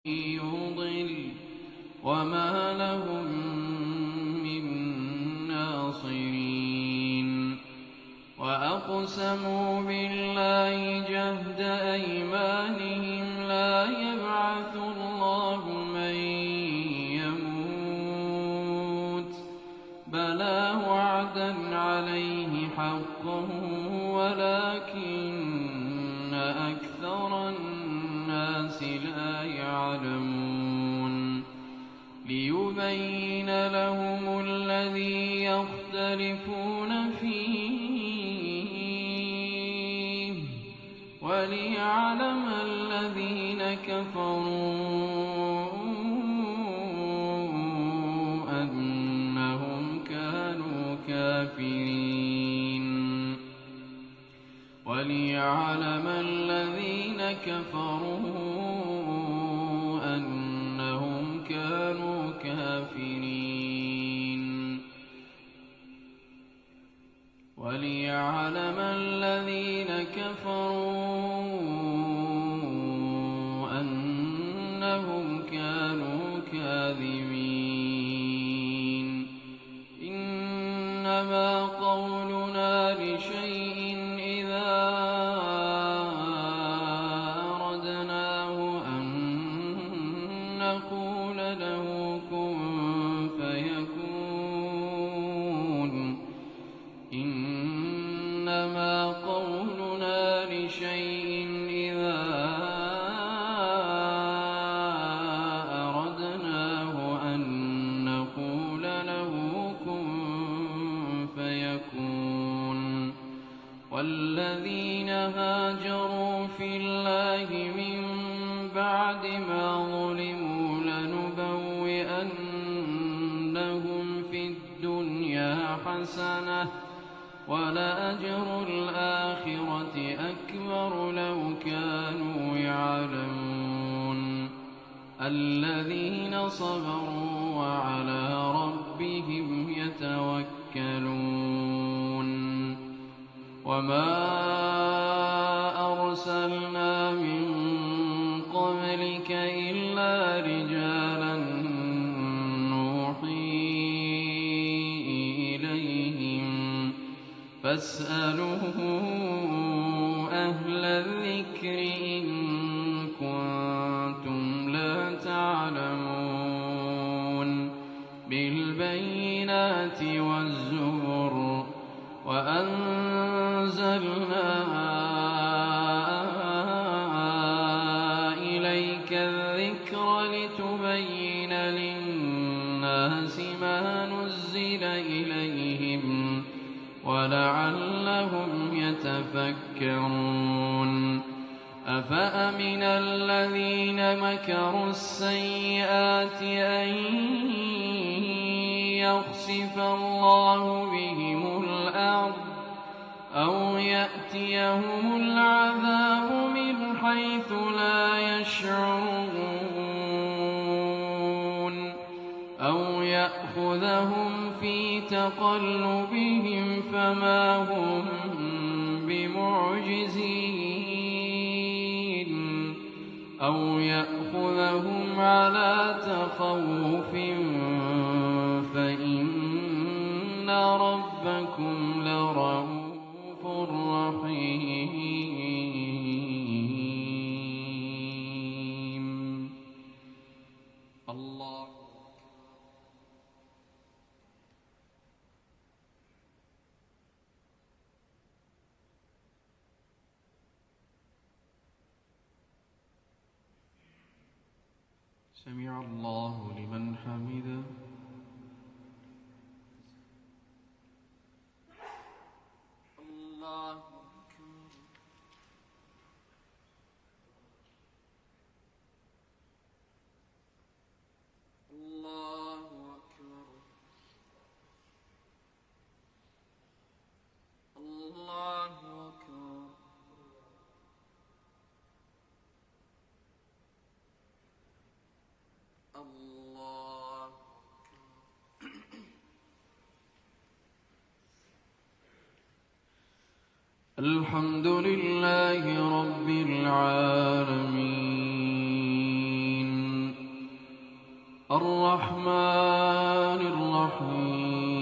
يضل وما لهم من ناصرين وأقسموا بالله جهد أيمانهم لا يبعث الله من يموت بلى وعدا عليه حقا ولكن أكثر الناس لا يعلمون ليبين لهم الذي يختلفون فيه وليعلم الذين كفروا أنهم كانوا كافرين وليعلم الذين كفروا أنهم كانوا كافرين وليعلم الذين كفروا أنهم كانوا كاذبين إنما قولنا لشيء إذا أردناه أن نقول له كن فيكون إنما قولنا لشيء إذا أردناه أن نقول له كن فيكون والذين هاجروا في الله من بعد ما ظلموا لنبوئنهم في الدنيا حسنة ولأجر الآخرة أكبر لو كانوا يعلمون الذين صبروا وعلى ربهم يتوكلون وما أرسلنا من قبلك إلا رجالا نوحي إليهم فاسألوا أهل الذكر إن كنتم لا تعلمون بالبينات والزبر وأنزلنا إليك الذكر لتبين للناس ما نزل إليهم ولعلهم يتفكرون أفأمن الذين مكروا السيئات أن يخسف الله بهم الأرض أو يأتيهم العذاب من حيث لا يشعرون أو يأخذهم في تقلبهم فما هم بمعجزين أو يأخذهم على تخوف فإن ربكم لرؤوف رحيم الله سمع الله لمن حمده الله أكبر الله أكبر الله أكبر الله الحمد لله رب العالمين الرحمن الرحيم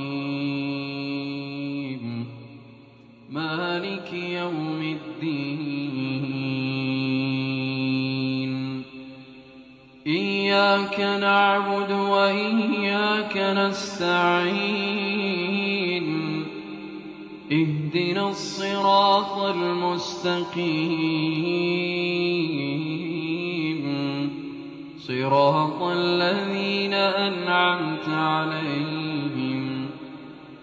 مالك يوم الدين إياك نعبد وإياك نستعين اهدنا الصراط المستقيم صراط الذين أنعمت عليهم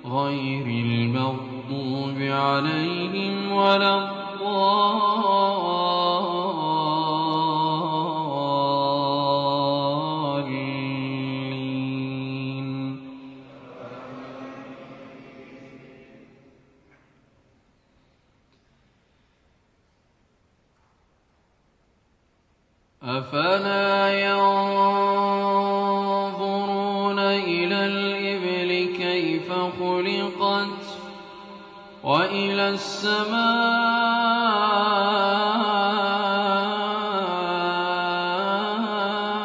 غير المغضوب عليهم ولا الضالين. أفلا ينظرون إلى الإبل كيف خلقت وإلى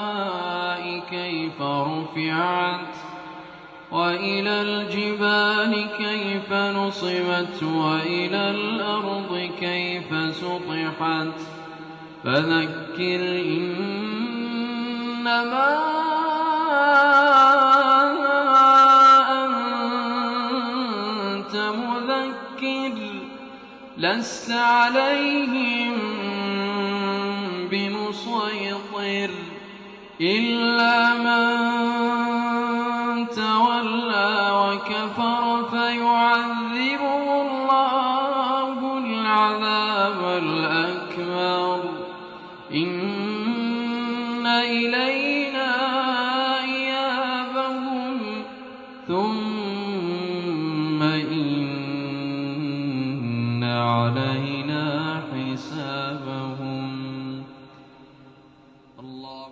السماء كيف رفعت وإلى الجبال كيف نصبت وإلى الأرض كيف سطحت فذكر إنما أنت مذكر لست عليهم بمسيطر إلا من تولى وكفر فيعذبه الله العذاب الأكبر إن إلينا إيابهم ثم إن علينا حسابهم. الله